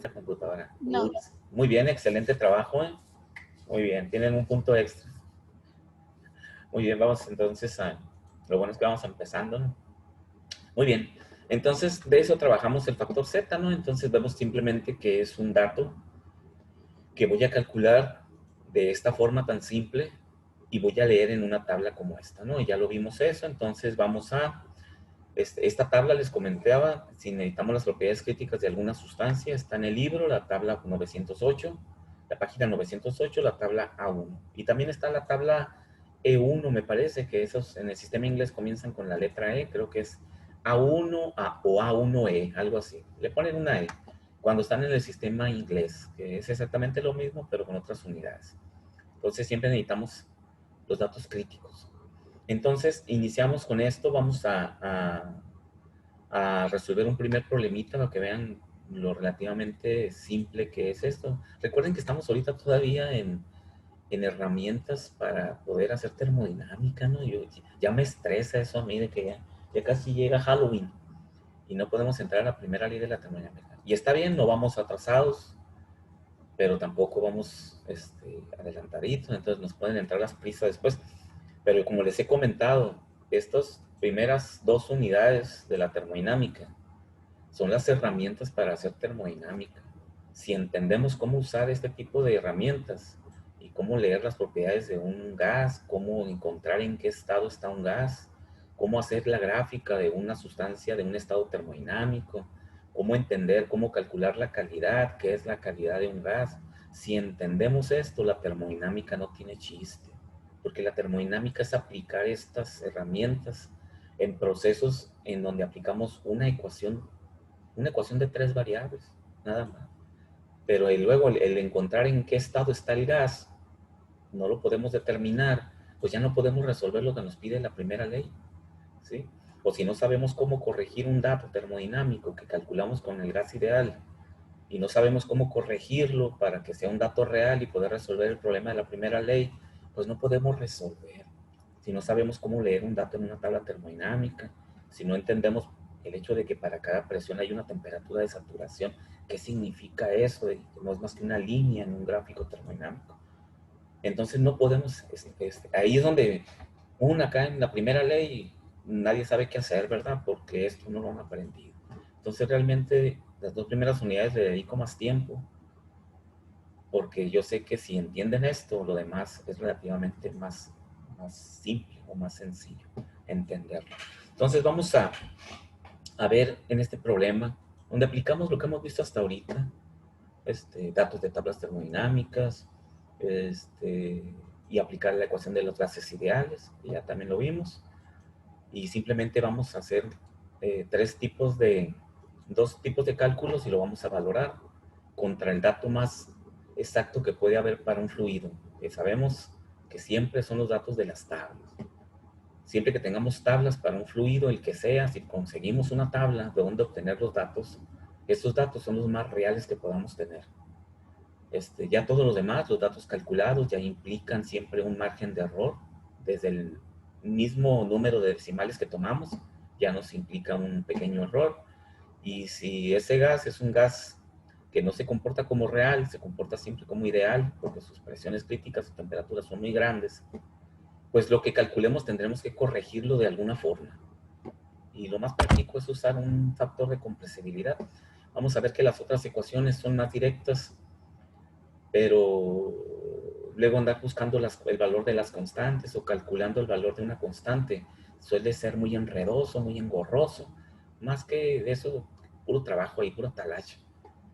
esta computadora. No. Muy bien, excelente trabajo, ¿eh? Muy bien, tienen un punto extra. Muy bien, vamos entonces a... Lo bueno es que vamos empezando, ¿no? Muy bien, entonces de eso trabajamos el factor Z, ¿no? Entonces vemos simplemente que es un dato que voy a calcular de esta forma tan simple y voy a leer en una tabla como esta, ¿no? Y ya lo vimos eso, entonces vamos a... esta tabla les comentaba, si necesitamos las propiedades críticas de alguna sustancia, está en el libro, la tabla 908, la página 908, la tabla A1. Y también está la tabla E1, me parece, que esos en el sistema inglés comienzan con la letra E, creo que es A1 o A1E, algo así. Le ponen una E cuando están en el sistema inglés, que es exactamente lo mismo, pero con otras unidades. Entonces siempre necesitamos los datos críticos. Entonces, iniciamos con esto, vamos a resolver un primer problemita para que vean lo relativamente simple que es esto. Recuerden que estamos ahorita todavía en herramientas para poder hacer termodinámica, ¿no? Ya me estresa eso a mí de que ya casi llega Halloween y no podemos entrar a la primera ley de la termodinámica. Y está bien, no vamos atrasados, pero tampoco vamos adelantaditos, entonces nos pueden entrar las prisas después. Pero como les he comentado, estas primeras dos unidades de la termodinámica son las herramientas para hacer termodinámica. Si entendemos cómo usar este tipo de herramientas y cómo leer las propiedades de un gas, cómo encontrar en qué estado está un gas, cómo hacer la gráfica de una sustancia de un estado termodinámico, cómo entender, cómo calcular la calidad, qué es la calidad de un gas. Si entendemos esto, la termodinámica no tiene chiste, porque la termodinámica es aplicar estas herramientas en procesos en donde aplicamos una ecuación de tres variables, nada más. Pero luego el encontrar en qué estado está el gas, no lo podemos determinar, pues ya no podemos resolver lo que nos pide la primera ley, ¿sí? O si no sabemos cómo corregir un dato termodinámico que calculamos con el gas ideal y no sabemos cómo corregirlo para que sea un dato real y poder resolver el problema de la primera ley, pues no podemos resolver. Si no sabemos cómo leer un dato en una tabla termodinámica, si no entendemos el hecho de que para cada presión hay una temperatura de saturación, ¿qué significa eso? No es más que una línea en un gráfico termodinámico. Entonces no podemos, ahí es donde acá en la primera ley nadie sabe qué hacer, ¿verdad? Porque esto no lo han aprendido. Entonces realmente las dos primeras unidades le dedico más tiempo, porque yo sé que si entienden esto, lo demás es relativamente más simple o más sencillo entenderlo. Entonces vamos a ver en este problema, donde aplicamos lo que hemos visto hasta ahorita, datos de tablas termodinámicas, y aplicar la ecuación de los gases ideales, que ya también lo vimos, y simplemente vamos a hacer dos tipos de cálculos y lo vamos a valorar contra el dato más exacto que puede haber para un fluido, que sabemos que siempre son los datos de las tablas. Siempre que tengamos tablas para un fluido, el que sea, si conseguimos una tabla de donde obtener los datos, estos datos son los más reales que podamos tener. Ya todos los demás, los datos calculados, ya implican siempre un margen de error. Desde el mismo número de decimales que tomamos, ya nos implica un pequeño error. Y si ese gas es un gas que no se comporta como real, se comporta siempre como ideal, porque sus presiones críticas o temperaturas son muy grandes, pues lo que calculemos tendremos que corregirlo de alguna forma. Y lo más práctico es usar un factor de compresibilidad. Vamos a ver que las otras ecuaciones son más directas, pero luego andar buscando el valor de las constantes o calculando el valor de una constante suele ser muy enredoso, muy engorroso, más que de eso, puro trabajo ahí, puro talacha.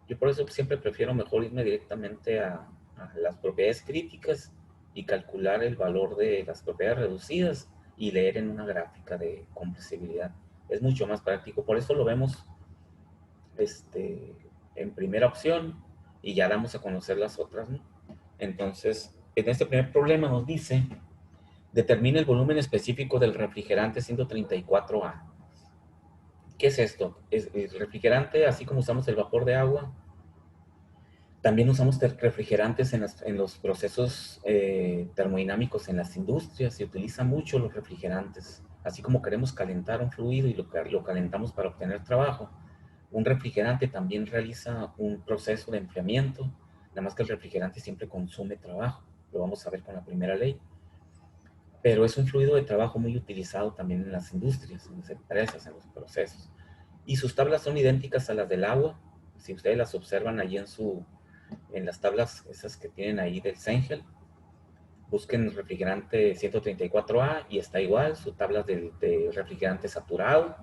Yo por eso siempre prefiero mejor irme directamente a las propiedades críticas y calcular el valor de las propiedades reducidas y leer en una gráfica de compresibilidad. Es mucho más práctico, por eso lo vemos en primera opción y ya damos a conocer las otras, ¿no? Entonces, en este primer problema nos dice, determina el volumen específico del refrigerante 134A. ¿Qué es esto? El refrigerante, así como usamos el vapor de agua, también usamos refrigerantes en los procesos termodinámicos en las industrias. Se utilizan mucho los refrigerantes. Así como queremos calentar un fluido y lo calentamos para obtener trabajo, Un refrigerante también realiza un proceso de enfriamiento, nada más que el refrigerante siempre consume trabajo, lo vamos a ver con la primera ley, pero es un fluido de trabajo muy utilizado también en las industrias, en las empresas, en los procesos. Y sus tablas son idénticas a las del agua. Si ustedes las observan allí en las tablas esas que tienen ahí del Sengel, busquen el refrigerante 134A y está igual, su tabla de refrigerante saturado,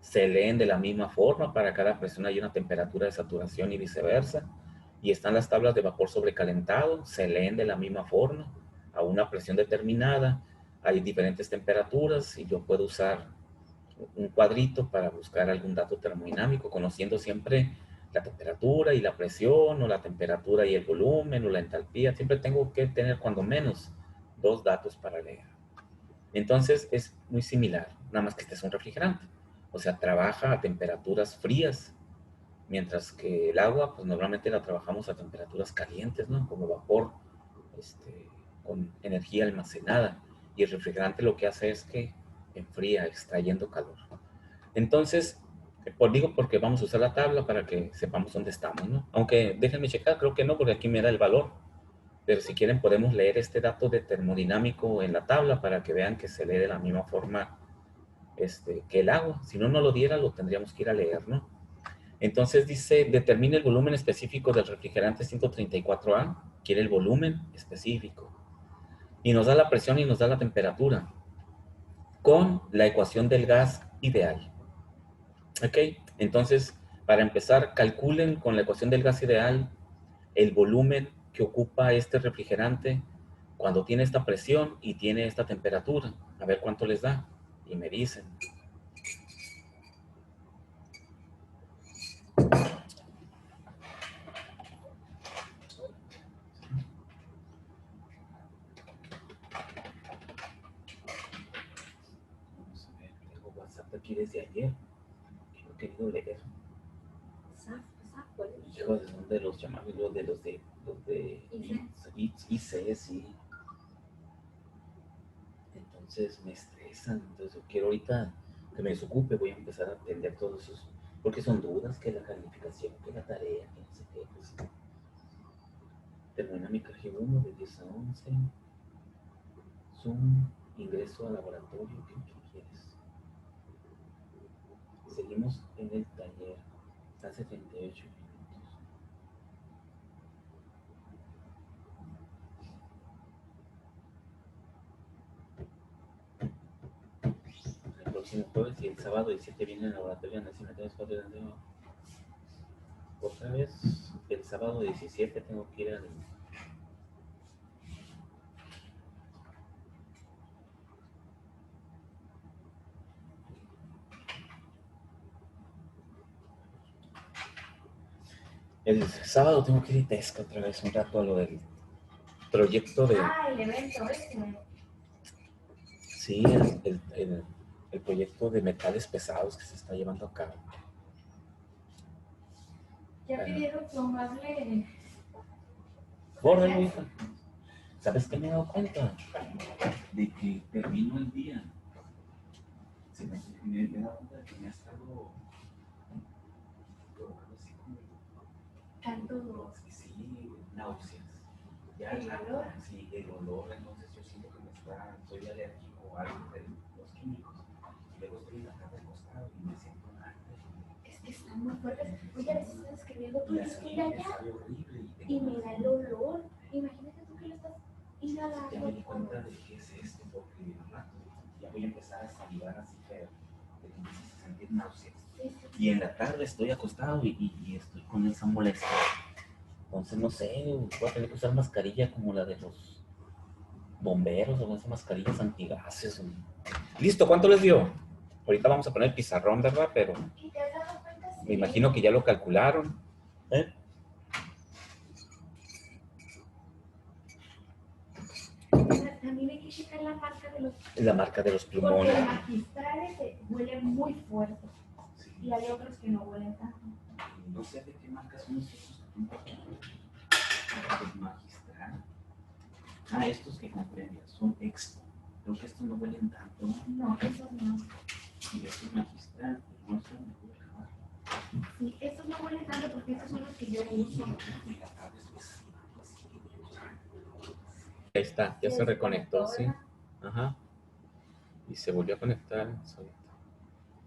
se leen de la misma forma, para cada presión hay una temperatura de saturación y viceversa, y están las tablas de vapor sobrecalentado, se leen de la misma forma, a una presión determinada, hay diferentes temperaturas y yo puedo usar un cuadrito para buscar algún dato termodinámico, conociendo siempre la temperatura y la presión, o la temperatura y el volumen, o la entalpía. Siempre tengo que tener cuando menos dos datos para leer. Entonces es muy similar, nada más que este es un refrigerante. O sea, trabaja a temperaturas frías, mientras que el agua, pues normalmente la trabajamos a temperaturas calientes, ¿no? Como vapor, con energía almacenada. Y el refrigerante lo que hace es que enfría, extrayendo calor. Entonces, digo porque vamos a usar la tabla para que sepamos dónde estamos, ¿no? Aunque déjenme checar, creo que no, porque aquí me da el valor. Pero si quieren podemos leer este dato de termodinámico en la tabla para que vean que se lee de la misma forma que el agua. Si no nos lo diera, lo tendríamos que ir a leer, ¿no? Entonces dice, determina el volumen específico del refrigerante 134A. Quiere el volumen específico. Y nos da la presión y nos da la temperatura con la ecuación del gas ideal. Ok, entonces, para empezar, calculen con la ecuación del gas ideal el volumen que ocupa este refrigerante cuando tiene esta presión y tiene esta temperatura. A ver cuánto les da. Y me dicen. Vamos a ver, tengo WhatsApp aquí desde ayer. Que no he querido leer. Hijos, son de los llamados, los de IC, sí. Entonces me estresan. Entonces yo quiero ahorita que me desocupe, voy a empezar a atender todos esos, porque son dudas, que la calificación, que la tarea, que no sé qué. Pues, termodinámica G1 de 10 a 11. Zoom, ingreso al laboratorio, ¿qué quieres? Seguimos en el taller, hace 38 minutos. El próximo jueves y el sábado 17 viene al laboratorio en el CIMET 4 de otra vez, el sábado 17 tengo que ir al... El sábado tengo que ir a Tesca otra vez un rato a lo del proyecto de... el evento ese. Sí, el proyecto de metales pesados que se está llevando a cabo. Ya pidieron tomarle... Bórralo, hija. ¿Sabes qué me he dado cuenta? De que termino el día. Me he dado cuenta de que me ha estado provocando así como... Tanto... Sí, náuseas. Ya ¿El olor? Sí, el olor, entonces yo siento que soy alérgico a algo de los químicos. Y luego estoy en la cama acostado y me siento mal. Es que están muy fuertes. Oye, a veces estás escribiendo tú Y y así mira me ya. sabe horrible. Y me da el olor. Imagínate tú que lo estás inhalando. Ya me di cuenta de qué es esto, porque al rato ya voy a empezar a salivar así feo, de que empiezas a sentir náuseas. Sí. Y en la tarde estoy acostado y estoy con esa molestia. Entonces, no sé, voy a tener que usar mascarilla como la de los bomberos, o esas mascarillas antigases. Listo, ¿cuánto les dio? Ahorita vamos a poner el pizarrón, ¿verdad? Pero ¿Y te has dado cuenta? Sí. me imagino que ya lo calcularon. También hay que checar la marca de los... La marca de los plumones. Porque los magistrales huelen muy fuerte. Sí. Y hay otros que no huelen tanto. No sé de qué marca son estos. Magistral. Ah, estos que compré son Expo. Creo que estos no huelen tanto. No, esos no. Y estos Magistral, pues no sé dónde voy a acabar. Sí, estos no huelen tanto porque estos son los que yo uso. Ahí está, ya Sí, se se reconectó, conectó, sí. ¿verdad? Ajá. Y se volvió a conectar solito.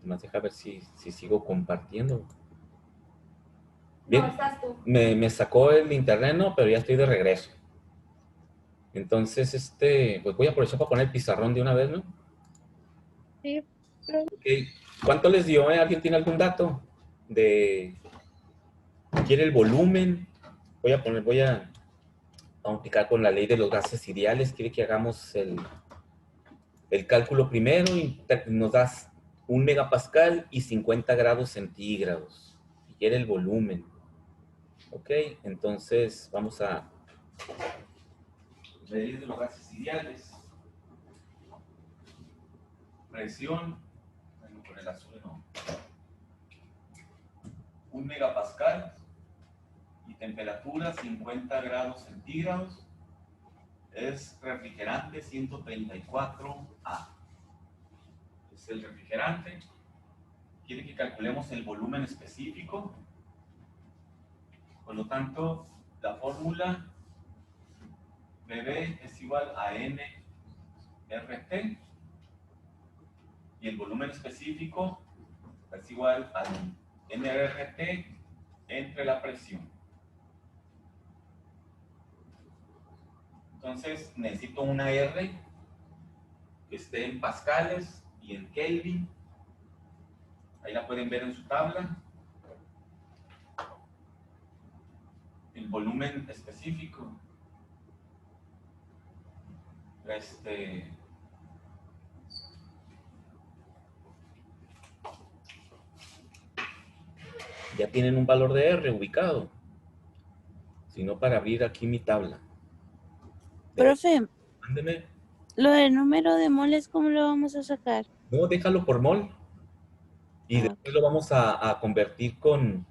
Más deja ver si sigo compartiendo. No, Bien, estás tú. me sacó el internet, ¿no? Pero ya estoy de regreso. Entonces, pues voy a aprovechar para poner el pizarrón de una vez, ¿no? Sí, Ok. ¿Cuánto les dio? ¿Alguien tiene algún dato? ¿Quiere el volumen? Voy a aplicar con la ley de los gases ideales. Quiere que hagamos el cálculo primero y nos das 1 megapascal y 50 grados centígrados. Y quiere el volumen. Ok, entonces vamos a ley de los gases ideales. Presión, bueno, con el azul no. 1 megapascal y temperatura 50 grados centígrados es refrigerante 134A. Es el refrigerante. Quiere que calculemos el volumen específico. Por lo tanto, la fórmula BB es igual a nRT y el volumen específico es igual al nRT entre la presión. Entonces necesito una R que esté en pascales y en Kelvin. Ahí la pueden ver en su tabla. El volumen específico. Ya tienen un valor de R ubicado. Sino para abrir aquí mi tabla. profe, Mándeme. lo del número de moles, ¿cómo lo vamos a sacar? No, déjalo por mol. Y Ah, después lo vamos a convertir con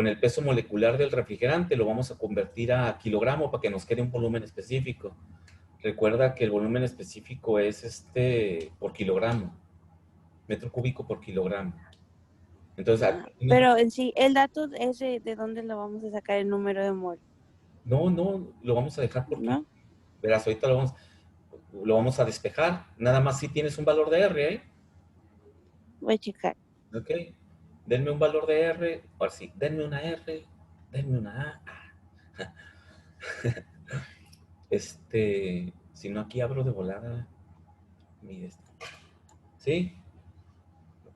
el peso molecular del refrigerante, lo vamos a convertir a kilogramo para que nos quede un volumen específico. Recuerda que el volumen específico es por kilogramo, metro cúbico por kilogramo. Entonces, pero en sí, el dato es de dónde lo vamos a sacar el número de mol, no, lo vamos a dejar por ¿no? kilogramo. Verás, ahorita lo vamos a despejar. Nada más si tienes un valor de R, ¿eh? Voy a checar. Ok. Denme un valor de R, ahora sí, denme una R, denme una A. Si no aquí abro de volada mi ¿sí?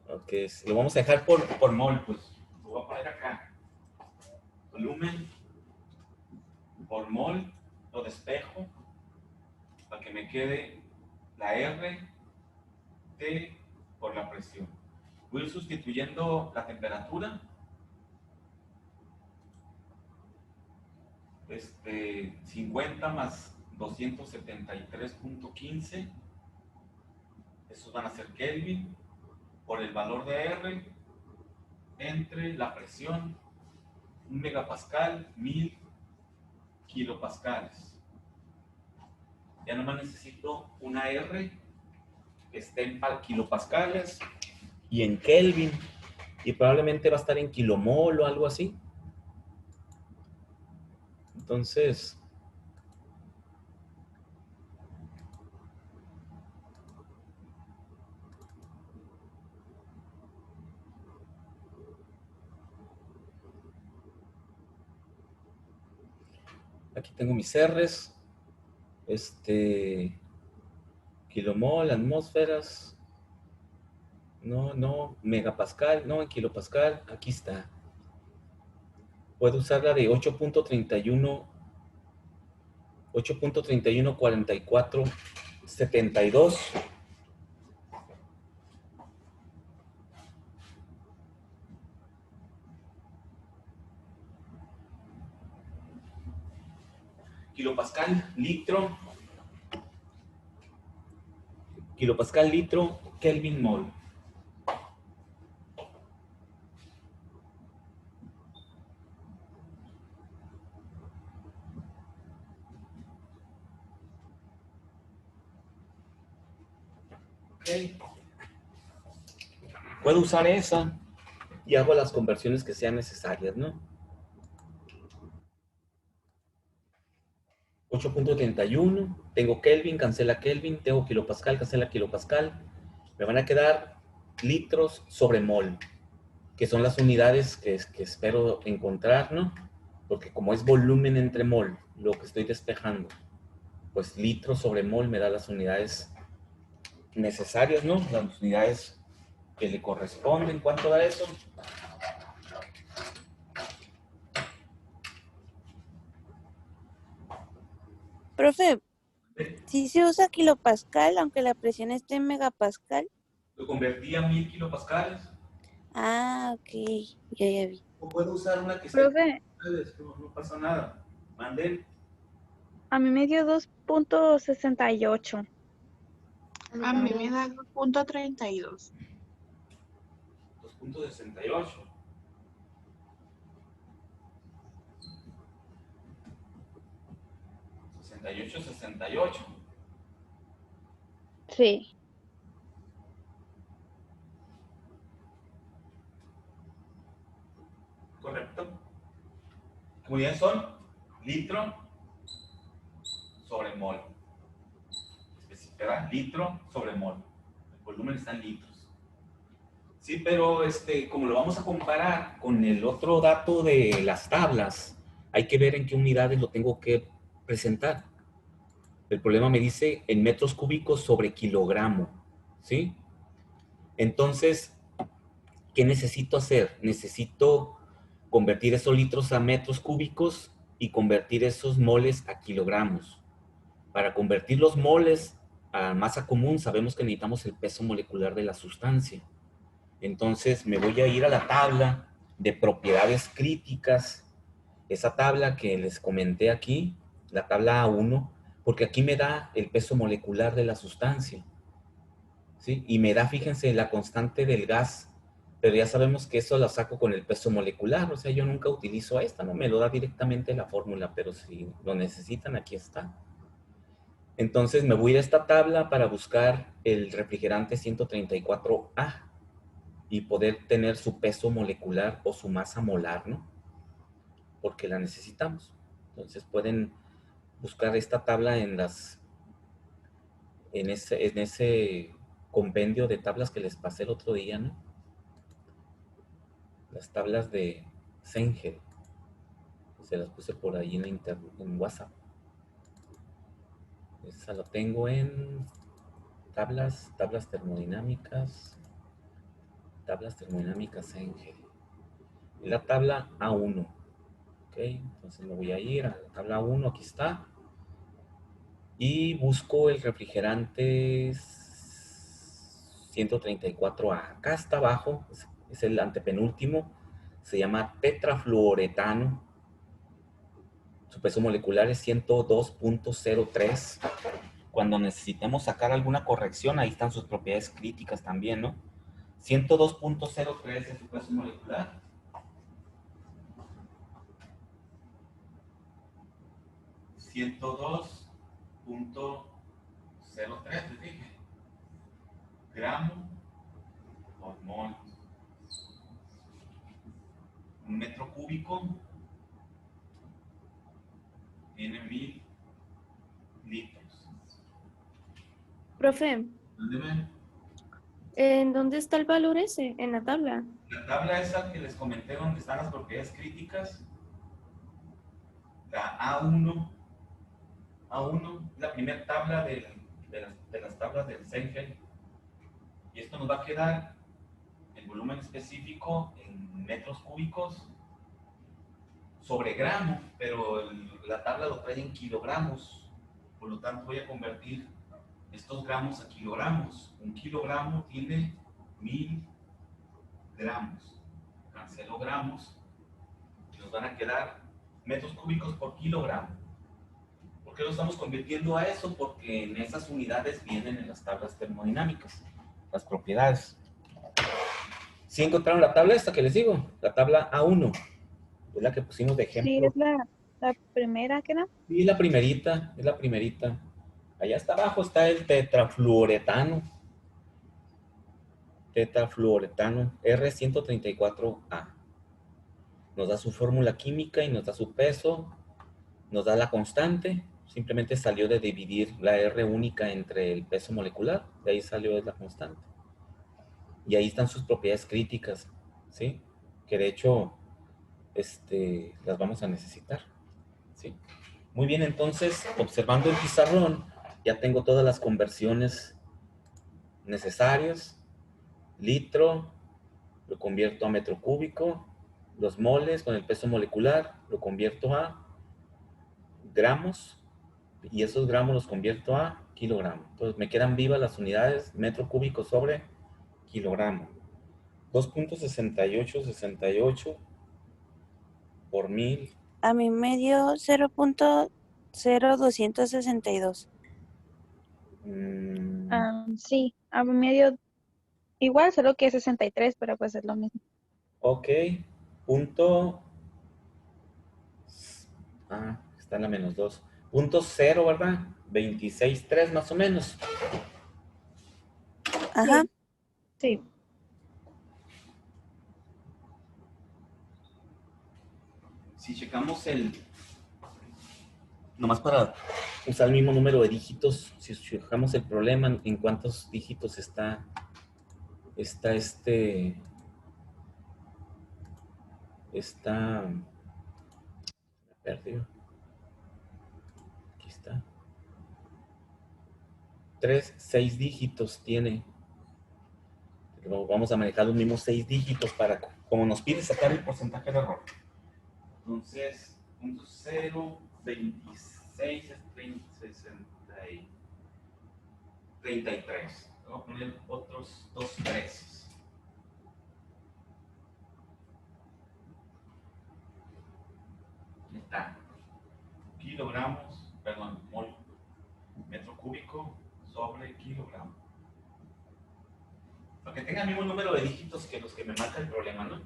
Ok, lo vamos a dejar por mol, pues. Lo voy a poner acá. Volumen por mol, lo despejo para que me quede la R T por la presión. Voy a ir sustituyendo la temperatura. 50 más 273.15. Esos van a ser Kelvin por el valor de R entre la presión 1 megapascal, 1000 kilopascales. Ya nomás necesito una R que esté en kilopascales y en Kelvin, y probablemente va a estar en kilomol o algo así. Entonces, aquí tengo mis R's, kilomol, atmósferas, no, megapascal, no, en kilopascal, aquí está. Puedo usar la de 8.314472 kilopascal litro, Kelvin mol. Ok. Puedo usar esa y hago las conversiones que sean necesarias, ¿no? 8.31, tengo Kelvin, cancela Kelvin, tengo kilopascal, cancela kilopascal. Me van a quedar litros sobre mol, que son las unidades que espero encontrar, ¿no? Porque como es volumen entre mol, lo que estoy despejando, pues litros sobre mol me da las unidades necesarias, ¿no? Las unidades que le corresponden. ¿Cuánto da eso? Profe, si se usa kilopascal, aunque la presión esté en megapascal. Lo convertí a 1000 kilopascales. Ah, ok, ya vi. O puedo usar una que esté... Profe, No pasa nada. Manden. a mí me dio 2.68. A mí me da 2.32. 2.68. 68, 68. Sí. Correcto. ¿Qué unidades son? Litro sobre mol. Especificará litro sobre mol. El volumen está en litros. Sí, pero como lo vamos a comparar con el otro dato de las tablas, hay que ver en qué unidades lo tengo que presentar. El problema me dice en metros cúbicos sobre kilogramo, ¿sí? Entonces, ¿qué necesito hacer? Necesito convertir esos litros a metros cúbicos y convertir esos moles a kilogramos. Para convertir los moles a masa común, sabemos que necesitamos el peso molecular de la sustancia. Entonces, me voy a ir a la tabla de propiedades críticas, esa tabla que les comenté aquí, la tabla A1, porque aquí me da el peso molecular de la sustancia, ¿sí? Y me da, fíjense, la constante del gas, pero ya sabemos que eso lo saco con el peso molecular, o sea, yo nunca utilizo esta, no me lo da directamente la fórmula, pero si lo necesitan, aquí está. Entonces me voy a ir a esta tabla para buscar el refrigerante 134A y poder tener su peso molecular o su masa molar, ¿no? Porque la necesitamos. Entonces pueden buscar esta tabla en ese compendio de tablas que les pasé el otro día, ¿no? Las tablas de Sengel. Se las puse por ahí en WhatsApp. Esa lo tengo en tablas termodinámicas. Tablas termodinámicas Sengel. Y la tabla A1. Ok, entonces me voy a ir a la tabla A1, aquí está. Y busco el refrigerante 134A. Acá está abajo, es el antepenúltimo. Se llama tetrafluoretano. Su peso molecular es 102.03. Cuando necesitemos sacar alguna corrección, ahí están sus propiedades críticas también, ¿no? 102.03 es su peso molecular. .03, les dije. Gramo por mol. Un metro cúbico tiene 1000 litros. Profe, ¿Dónde ven? ¿en dónde está el valor ese? En la tabla. La tabla esa que les comenté donde están las propiedades críticas, la A1, la primera tabla de las tablas del Sengel, y esto nos va a quedar el volumen específico en metros cúbicos sobre gramo, pero la tabla lo trae en kilogramos, por lo tanto voy a convertir estos gramos a kilogramos. Un kilogramo tiene 1000 gramos. Cancelo gramos y nos van a quedar metros cúbicos por kilogramo. ¿Por qué lo estamos convirtiendo a eso? Porque en esas unidades vienen en las tablas termodinámicas, las propiedades. ¿Sí encontraron la tabla esta que les digo? La tabla A1, es la que pusimos de ejemplo. Sí, es la primera que era. Sí, es la primerita. Allá hasta abajo está el tetrafluoretano. Tetrafluoretano R134A. Nos da su fórmula química y nos da su peso, nos da la constante. Simplemente salió de dividir la R única entre el peso molecular, de ahí salió la constante. Y ahí están sus propiedades críticas, ¿sí? Que de hecho, las vamos a necesitar, ¿sí? Muy bien, entonces, observando el pizarrón, ya tengo todas las conversiones necesarias. Litro, lo convierto a metro cúbico. Los moles con el peso molecular, lo convierto a gramos. Y esos gramos los convierto a kilogramos. Entonces, me quedan vivas las unidades metro cúbico sobre kilogramo. 2.6868 por 1000. A mí me dio 0.0262. Sí, a mí me dio igual, solo que 63, pero pues es lo mismo. Ok, punto. Está en la -2. Punto 0, ¿verdad? 26.3 más o menos. Ajá. Sí. Si checamos nomás para usar el mismo número de dígitos, si checamos el problema, en cuántos dígitos está perdió. Aquí está. 6 dígitos tiene. Vamos a manejar los mismos 6 dígitos para, como nos pide sacar el porcentaje de error. Entonces, 0, 26 es 33. Voy a poner otros 2 3. Ahí está. Kilogramos, perdón, mol, metro cúbico sobre kilogramo. Para que tenga el mismo número de dígitos que los que me marca el problema, ¿no?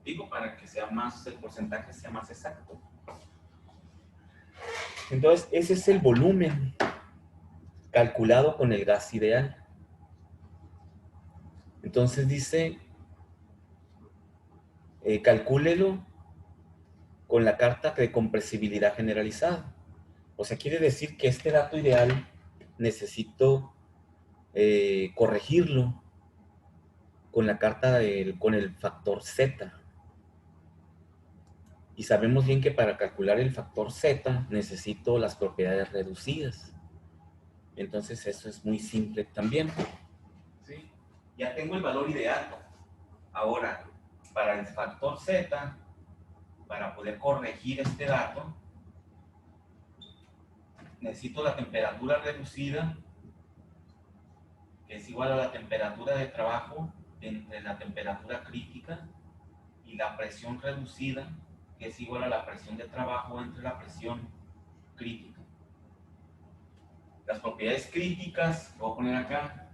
Digo, para que sea más, el porcentaje sea más exacto. Entonces, ese es el volumen calculado con el gas ideal. Entonces dice, calcúlelo con la carta de compresibilidad generalizada. O sea, quiere decir que este dato ideal necesito corregirlo con la carta con el factor Z. Y sabemos bien que para calcular el factor Z necesito las propiedades reducidas. Entonces eso es muy simple también. ¿Sí? Ya tengo el valor ideal. Ahora, para el factor Z, para poder corregir este dato, necesito la temperatura reducida, que es igual a la temperatura de trabajo entre la temperatura crítica, y la presión reducida, que es igual a la presión de trabajo entre la presión crítica. Las propiedades críticas, lo voy a poner acá,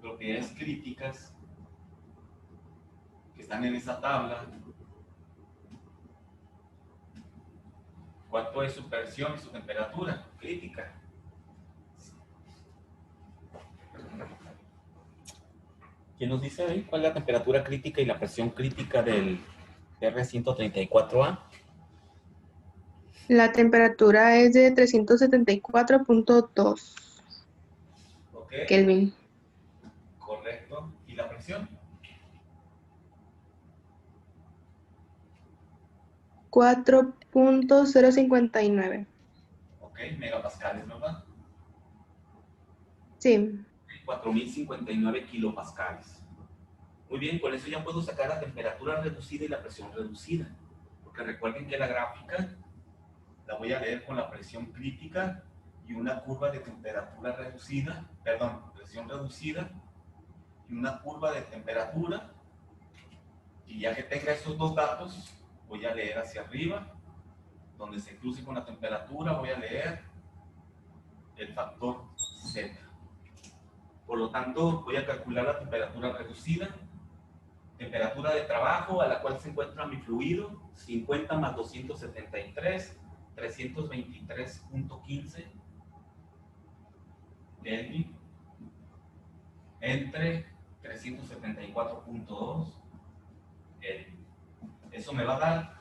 propiedades críticas que están en esa tabla. ¿Cuánto es su presión y su temperatura crítica? ¿Quién nos dice ahí cuál es la temperatura crítica y la presión crítica del R134A? La temperatura es de 374.2 Okay. Kelvin. Correcto. ¿Y la presión? 4.059. Ok, megapascales, ¿verdad? Sí. 4059 kilopascales. Muy bien, con eso ya puedo sacar la temperatura reducida y la presión reducida. Porque recuerden que la gráfica la voy a leer con la presión crítica y una curva de temperatura reducida, perdón, presión reducida y una curva de temperatura. Y ya que tenga esos dos datos, voy a leer hacia arriba, donde se cruce con la temperatura, voy a leer el factor Z. Por lo tanto, voy a calcular la temperatura reducida, temperatura de trabajo a la cual se encuentra mi fluido, 50 más 273, 323.15 Kelvin, entre 374.2. Eso me va a dar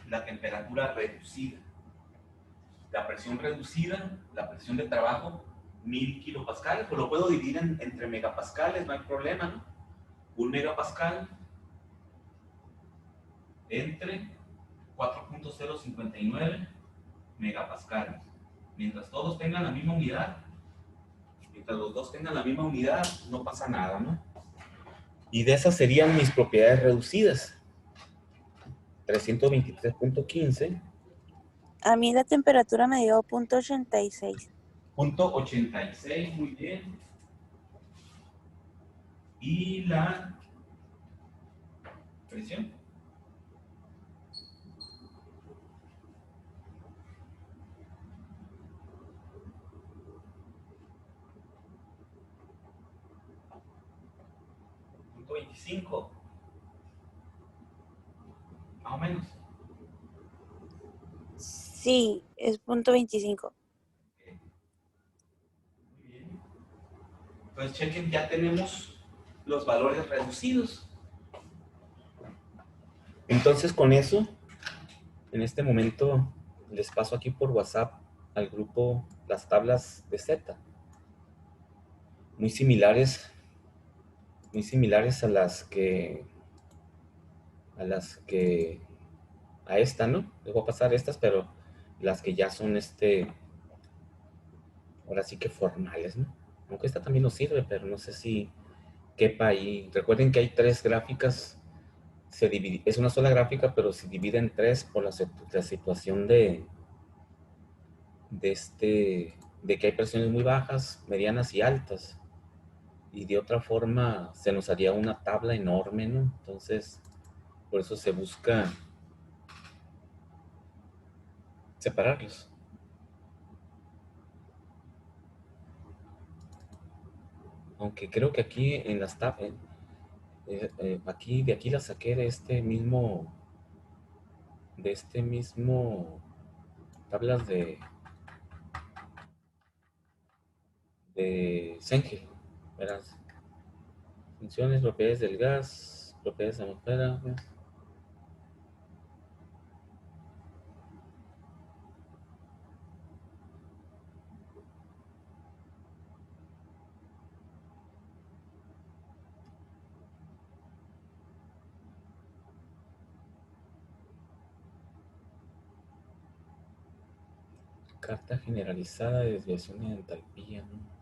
la temperatura reducida. La presión reducida, la presión de trabajo, 1000 kilopascales, pues lo puedo dividir entre megapascales, no hay problema, ¿no? 1 megapascal entre 4.059 megapascales. Mientras todos tengan la misma unidad, mientras los dos tengan la misma unidad, no pasa nada, ¿no? Y de esas serían mis propiedades reducidas. 323.15. A mí la temperatura me dio .86. .86, muy bien. Y la presión. .25. Más o menos. Sí, es .25. Muy bien. Entonces chequen, ya tenemos los valores reducidos. Entonces con eso, en este momento les paso aquí por WhatsApp al grupo las tablas de Z. Muy similares a esta, ¿no? Les voy a pasar estas, pero las que ya son ahora sí que formales, ¿no? Aunque esta también nos sirve, pero no sé si quepa ahí. Recuerden que hay 3 gráficas, es una sola gráfica, pero se divide en 3 por la situación de que hay presiones muy bajas, medianas y altas. Y de otra forma se nos haría una tabla enorme, ¿no? Entonces, por eso se busca separarlos. Aunque creo que aquí en las tablas, de aquí la saqué de este mismo tablas de Sengel, verás, funciones, propiedades del gas, propiedades de la atmósfera, ¿ves? Carta generalizada de desviación de entalpía, ¿no?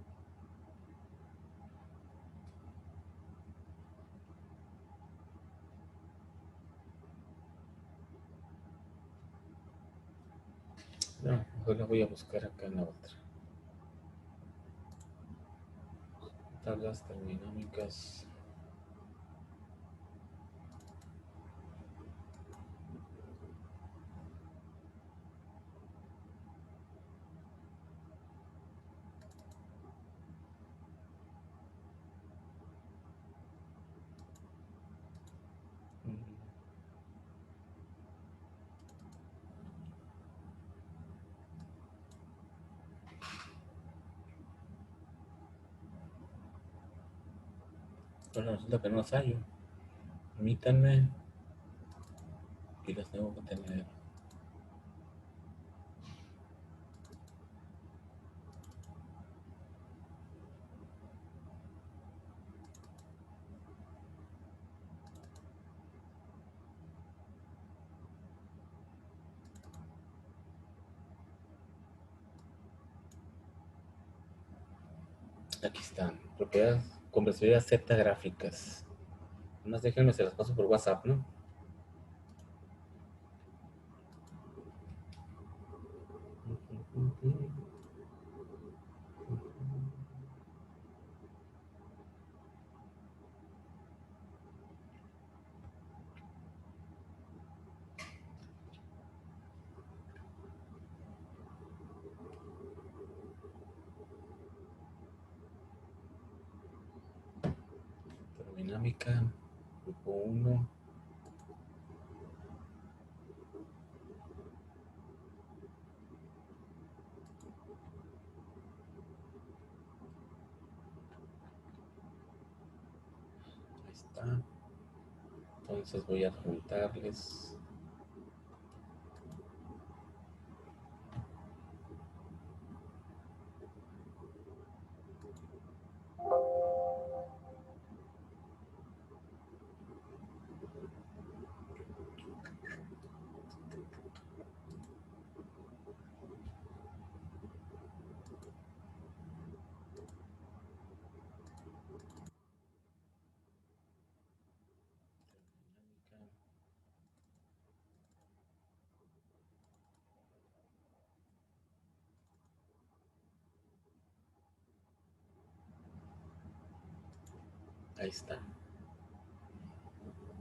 No, mejor la voy a buscar acá en la otra. Tablas termodinámicas. Bueno, resulta que no las hallo. Permítanme y las tengo que tener. Aquí están. Propiedades, convertibilidad Z gráficas. Nomás déjenme, se las paso por WhatsApp, ¿no? Termodinámica, grupo 1. está. Entonces voy a adjuntarles. Ahí está.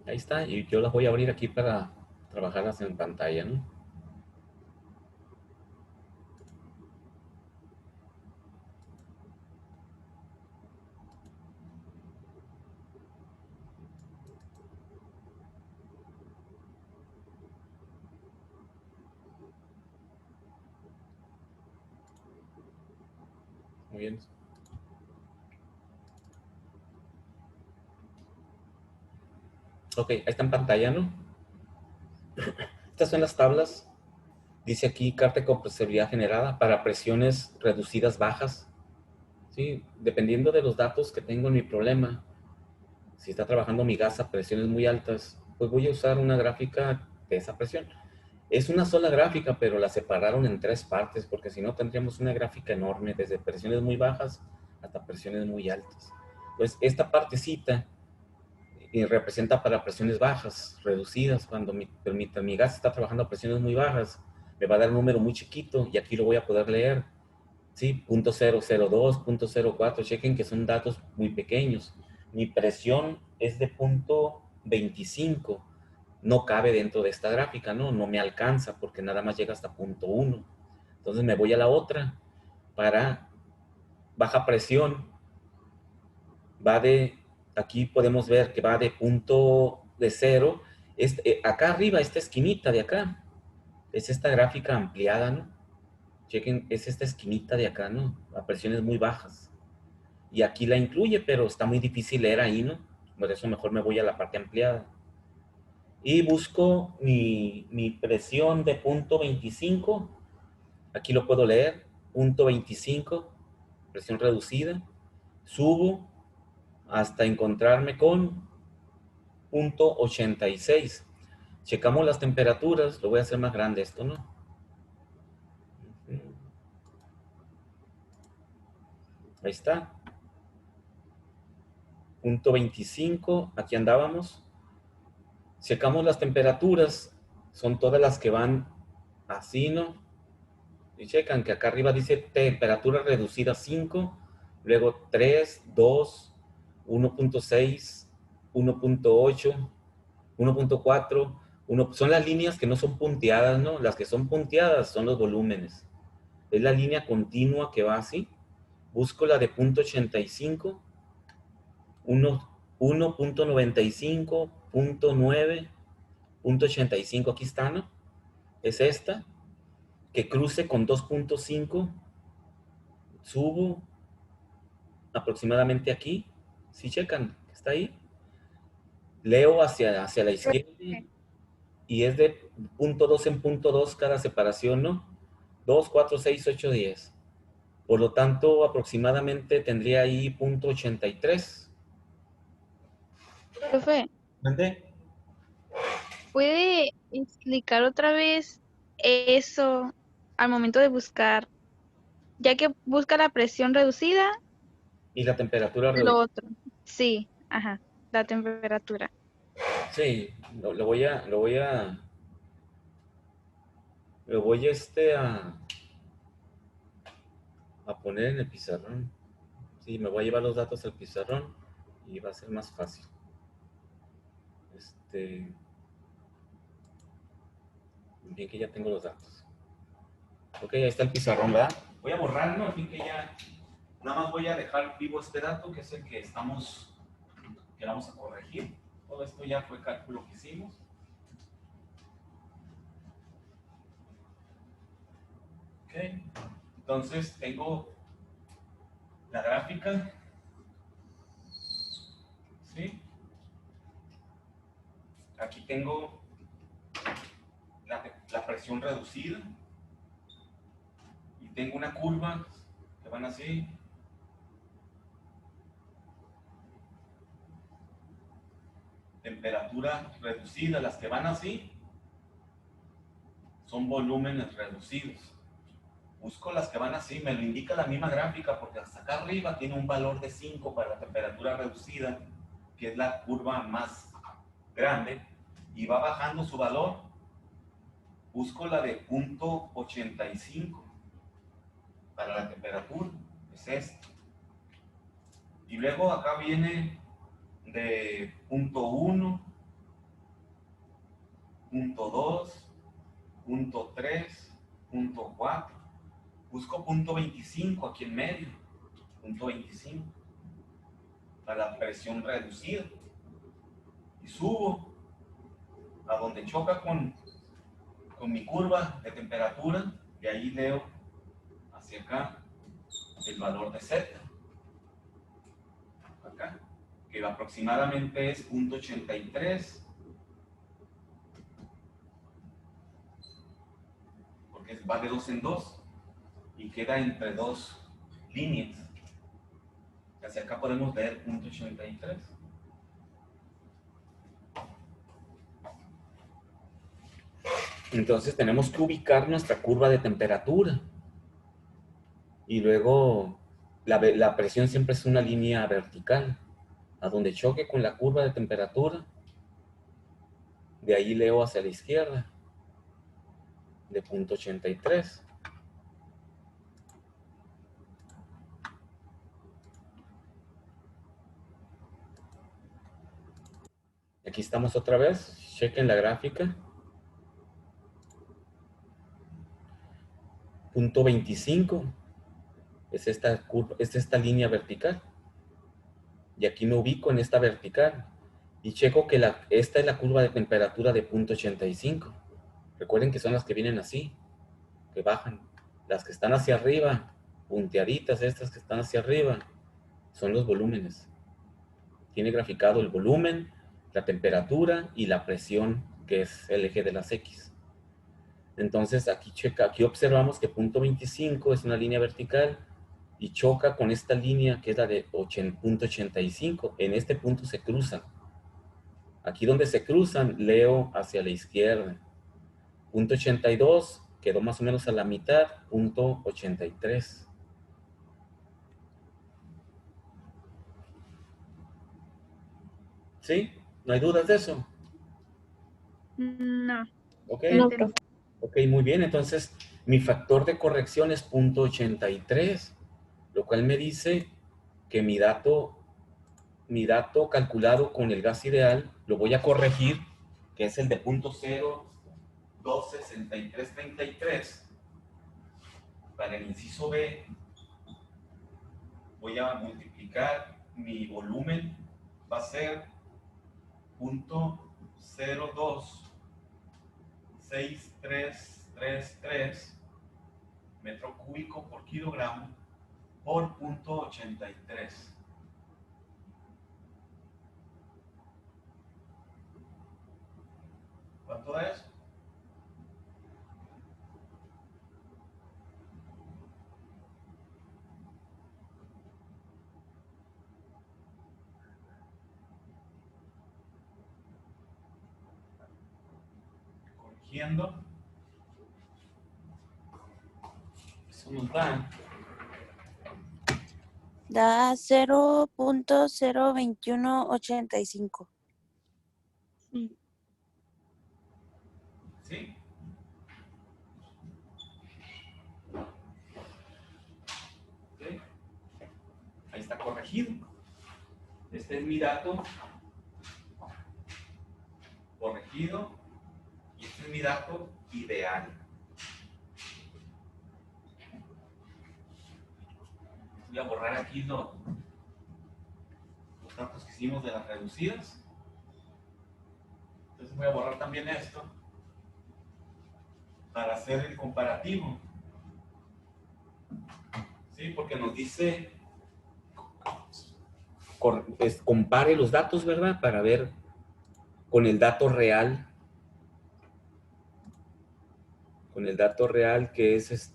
Ahí está. Y yo las voy a abrir aquí para trabajarlas en pantalla, ¿no? Muy bien. Ok, ahí está en pantalla, ¿no? Estas son las tablas. Dice aquí carta de compresibilidad generada para presiones reducidas bajas. ¿Sí? Dependiendo de los datos que tengo en mi problema, si está trabajando mi gas a presiones muy altas, pues voy a usar una gráfica de esa presión. Es una sola gráfica, pero la separaron en 3 partes, porque si no tendríamos una gráfica enorme, desde presiones muy bajas hasta presiones muy altas. Pues esta partecita representa para presiones bajas, reducidas. Cuando mi gas está trabajando a presiones muy bajas, me va a dar un número muy chiquito y aquí lo voy a poder leer. ¿Sí? 0.002, 0.04, chequen que son datos muy pequeños. Mi presión es de 0.25, no cabe dentro de esta gráfica, ¿no? No me alcanza porque nada más llega hasta 0.1. Entonces me voy a la otra. Para baja presión, va de, aquí podemos ver que va de punto de cero. Acá arriba, esta esquinita de acá, es esta gráfica ampliada, ¿no? Chequen, es esta esquinita de acá, ¿no? A presiones muy bajas. Y aquí la incluye, pero está muy difícil leer ahí, ¿no? Por eso mejor me voy a la parte ampliada. Y busco mi presión de punto 25. Aquí lo puedo leer. Punto 25, presión reducida. Subo hasta encontrarme con punto 86. Checamos las temperaturas. Lo voy a hacer más grande esto, ¿no? Ahí está. Punto 25. Aquí andábamos. Checamos las temperaturas. Son todas las que van así, ¿no? Y checan que acá arriba dice temperatura reducida 5, luego 3, 2, 1.6, 1.8, 1.4, son las líneas que no son punteadas, ¿no? Las que son punteadas son los volúmenes. Es la línea continua que va así. Busco la de punto 85, 1.95, punto 9, punto 85, aquí está, ¿no? Es esta, que cruce con 2.5, subo aproximadamente aquí, si checan, está ahí, leo hacia la izquierda y es de punto 2 en punto 2 cada separación, ¿no? 2, 4, 6, 8, 10. Por lo tanto, aproximadamente tendría ahí punto 83. Profe, ¿Mandé? ¿puede explicar otra vez eso al momento de buscar? Ya que busca la presión reducida, Y la temperatura lo reducida. otro. Sí, ajá, la temperatura. Sí, lo voy a poner en el pizarrón. Sí, me voy a llevar los datos al pizarrón y va a ser más fácil. Bien que ya tengo los datos. Ok, ahí está el pizarrón, ¿verdad? Voy a borrarlo, al fin que ya. Nada más voy a dejar vivo este dato, que es el que vamos a corregir. Todo esto ya fue cálculo que hicimos. Ok, entonces tengo la gráfica, ¿sí? Aquí tengo la presión reducida y tengo una curva que van así. Temperatura reducida, las que van así son volúmenes reducidos. Busco las que van así, me lo indica la misma gráfica porque hasta acá arriba tiene un valor de 5 para la temperatura reducida, que es la curva más grande, y va bajando su valor. Busco la de 0.85 para la temperatura, es esta. Y luego acá viene de 0.1, 0.2, 0.3, 0.4. Busco 0.25 aquí en medio, 0.25 para la presión reducida. Y subo a donde choca con mi curva de temperatura, y ahí leo hacia acá el valor de Z. Acá, que aproximadamente es 0.83, porque va de 2 en 2 y queda entre dos líneas. Hacia acá podemos ver 0.83. Entonces tenemos que ubicar nuestra curva de temperatura. Y luego la presión siempre es una línea vertical. A donde choque con la curva de temperatura, de ahí leo hacia la izquierda, de 0.83. Aquí estamos otra vez, chequen la gráfica. 0.25 es esta curva, es esta línea vertical. Y aquí me ubico en esta vertical. Y checo que esta es la curva de temperatura de 0.85. Recuerden que son las que vienen así, que bajan. Las que están hacia arriba, punteaditas, estas que están hacia arriba, son los volúmenes. Tiene graficado el volumen, la temperatura y la presión, que es el eje de las X. Entonces aquí observamos que 0.25 es una línea vertical y choca con esta línea que es la de 0.85. En este punto se cruzan. Aquí donde se cruzan, leo hacia la izquierda. 0.82 quedó más o menos a la mitad, 0.83. ¿Sí? ¿No hay dudas de eso? No. Ok. No, profe. Ok, muy bien. Entonces, mi factor de corrección es 0.83, lo cual me dice que mi dato calculado con el gas ideal lo voy a corregir, que es el de 0.0126333. Para el inciso B, voy a multiplicar mi volumen, va a ser 0.026333 metro cúbico por kilogramo por 0.83. ¿Cuánto da eso? Corrigiendo, eso nos da Da 0.02185. Sí. ¿sí? ¿Sí? Ahí está corregido. Este es mi dato corregido y este es mi dato ideal. Voy a borrar aquí los datos que hicimos de las reducidas. Entonces voy a borrar también esto para hacer el comparativo. ¿Sí? Porque nos dice compare los datos, ¿verdad? Para ver con el dato real, que es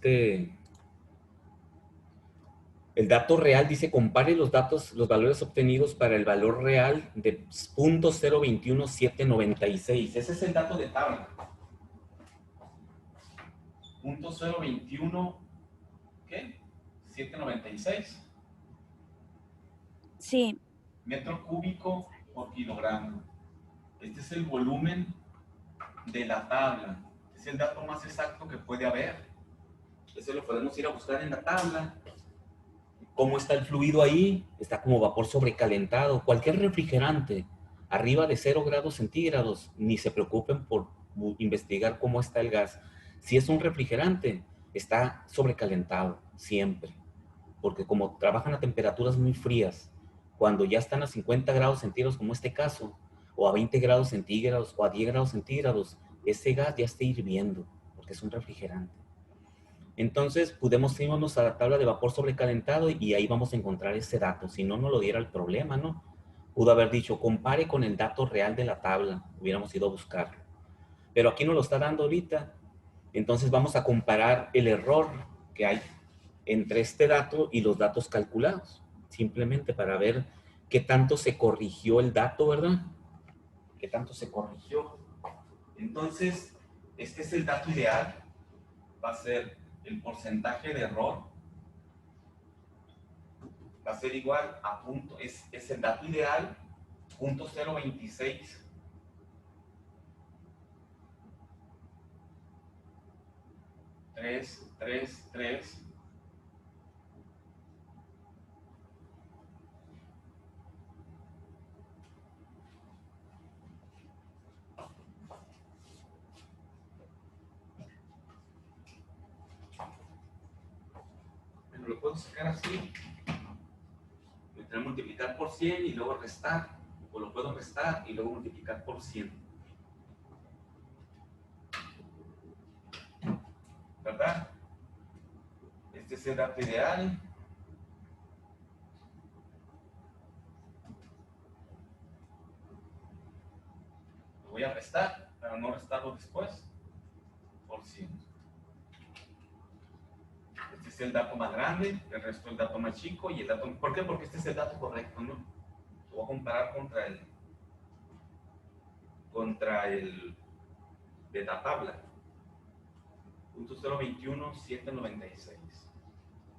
el dato real dice compare los datos, los valores obtenidos para el valor real de .021796. Ese es el dato de tabla. .021, ¿qué? 796. Sí, Metro cúbico por kilogramo. Este es el volumen de la tabla. Es el dato más exacto que puede haber. Ese lo podemos ir a buscar en la tabla. ¿Cómo está el fluido ahí? Está como vapor sobrecalentado. Cualquier refrigerante arriba de 0 grados centígrados, ni se preocupen por investigar cómo está el gas. Si es un refrigerante, está sobrecalentado siempre. Porque como trabajan a temperaturas muy frías, cuando ya están a 50 grados centígrados, como este caso, o a 20 grados centígrados, o a 10 grados centígrados, ese gas ya está hirviendo, porque es un refrigerante. Entonces, podemos irnos a la tabla de vapor sobrecalentado y ahí vamos a encontrar ese dato. Si no, no lo diera el problema, ¿no? Pudo haber dicho, compare con el dato real de la tabla. Hubiéramos ido a buscarlo. Pero aquí nos lo está dando ahorita. Entonces, vamos a comparar el error que hay entre este dato y los datos calculados. Simplemente para ver qué tanto se corrigió el dato, ¿verdad? ¿Qué tanto se corrigió? Entonces, este es el dato ideal. Va a ser el porcentaje de error, va a ser igual a punto, es el dato ideal, .026 333 Bueno, lo puedo sacar así, entre multiplicar por 100 y luego restar, o lo puedo restar y luego multiplicar por 100, ¿verdad? Este es el dato ideal. Lo voy a restar para no restarlo después por 100. Este es el dato más grande, el resto el dato más chico y el dato... ¿Por qué? Porque este es el dato correcto, ¿no? Lo voy a comparar contra el de la tabla. .021,796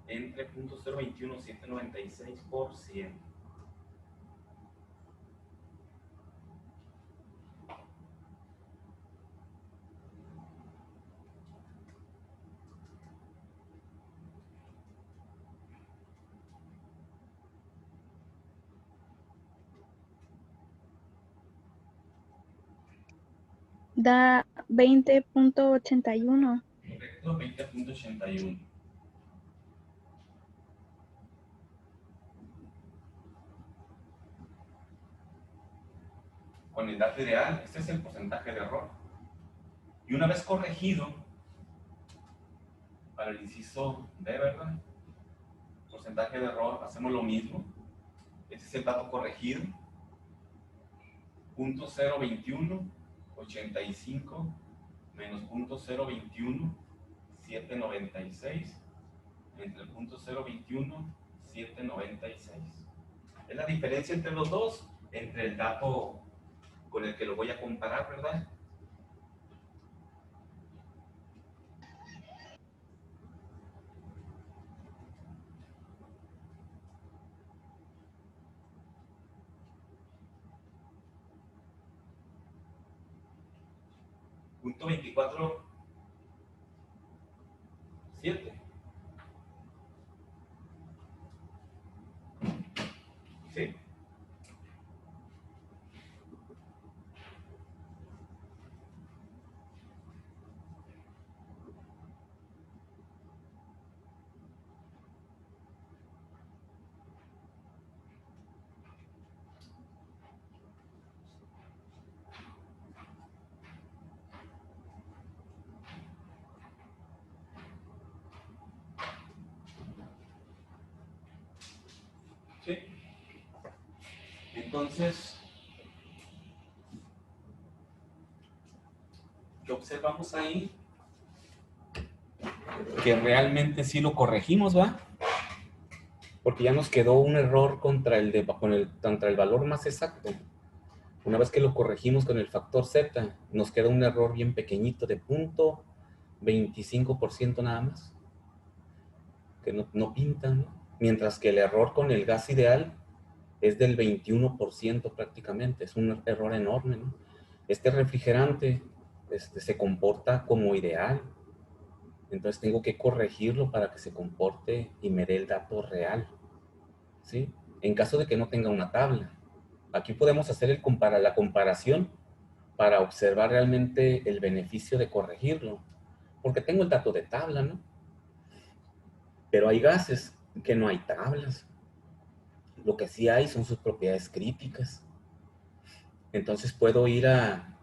entre .021,796 por 100. Da 20.81. Correcto, 20.81. Con el dato ideal, este es el porcentaje de error. Y una vez corregido, para el inciso B, ¿verdad? Porcentaje de error, hacemos lo mismo. Este es el dato corregido. .021,85 menos .021,796 entre el .021,796. Es la diferencia entre los dos, entre el dato con el que lo voy a comparar, ¿verdad? .24,7. ¿Sí? ¿Sí? Entonces, observamos ahí que realmente sí lo corregimos, ¿va? Porque ya nos quedó un error contra el valor más exacto. Una vez que lo corregimos con el factor Z, nos queda un error bien pequeñito de 0.25% nada más, que no pinta, ¿no? Mientras que el error con el gas ideal es del 21% prácticamente, es un error enorme, ¿no? Este refrigerante se comporta como ideal, entonces tengo que corregirlo para que se comporte y me dé el dato real, ¿sí? En caso de que no tenga una tabla. Aquí podemos hacer la comparación para observar realmente el beneficio de corregirlo, porque tengo el dato de tabla, ¿no? Pero hay gases que no hay tablas. Lo que sí hay son sus propiedades críticas. Entonces puedo ir a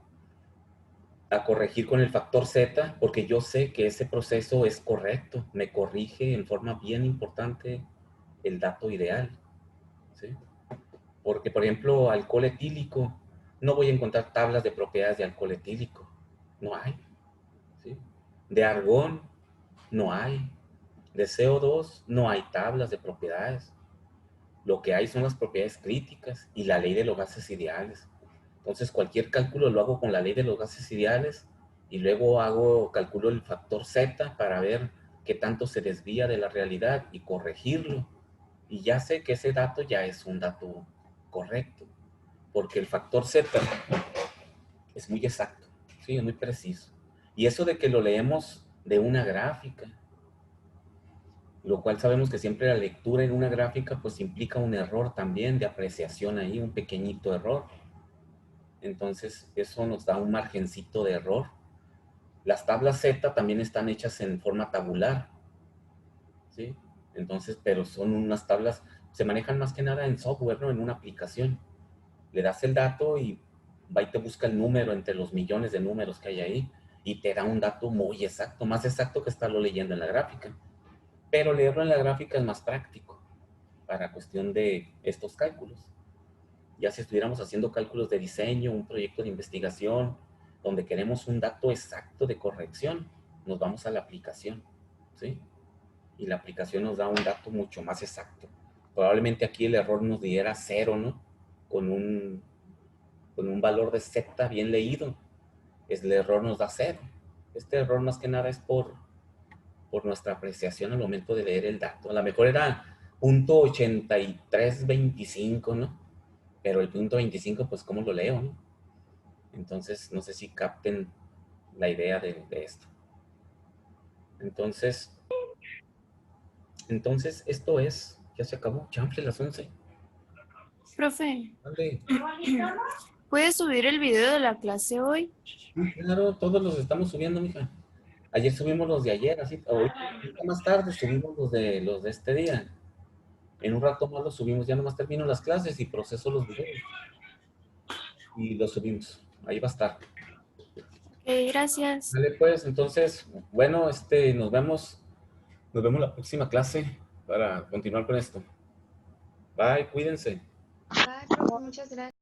corregir con el factor Z, porque yo sé que ese proceso es correcto, me corrige en forma bien importante el dato ideal, ¿sí? Porque, por ejemplo, alcohol etílico, no voy a encontrar tablas de propiedades de alcohol etílico, no hay, ¿sí? De argón, no hay. De CO2, no hay tablas de propiedades. Lo que hay son las propiedades críticas y la ley de los gases ideales. Entonces, cualquier cálculo lo hago con la ley de los gases ideales y luego calculo el factor Z para ver qué tanto se desvía de la realidad y corregirlo. Y ya sé que ese dato ya es un dato correcto, porque el factor Z es muy exacto, sí, es muy preciso. Y eso de que lo leemos de una gráfica, lo cual sabemos que siempre la lectura en una gráfica pues implica un error también de apreciación ahí, un pequeñito error. Entonces eso nos da un margencito de error. Las tablas Z también están hechas en forma tabular, ¿sí? Entonces, pero son unas tablas, se manejan más que nada en software, ¿no? En una aplicación. Le das el dato y va y te busca el número entre los millones de números que hay ahí y te da un dato muy exacto, más exacto que estarlo leyendo en la gráfica. Pero leerlo en la gráfica es más práctico para cuestión de estos cálculos. Ya si estuviéramos haciendo cálculos de diseño, un proyecto de investigación, donde queremos un dato exacto de corrección, nos vamos a la aplicación, ¿sí? Y la aplicación nos da un dato mucho más exacto. Probablemente aquí el error nos diera 0, ¿no? Con un valor de Z bien leído, el error nos da 0. Este error más que nada es por nuestra apreciación al momento de leer el dato. A lo mejor era 0.8325, ¿no? Pero el 0.25, pues, ¿cómo lo leo, no? Entonces, no sé si capten la idea de esto. Entonces, esto es, ya se acabó, chample las 11. Profe, Vale. ¿puedes subir el video de la clase hoy? Claro, todos los estamos subiendo, mija. Ayer subimos los de ayer, así, ahorita más tarde subimos los de este día. En un rato más los subimos, ya nomás termino las clases y proceso los videos. Y los subimos. Ahí va a estar. Ok, gracias. Vale, pues, entonces, bueno, nos vemos la próxima clase para continuar con esto. Bye, cuídense. Bye, profe, muchas gracias.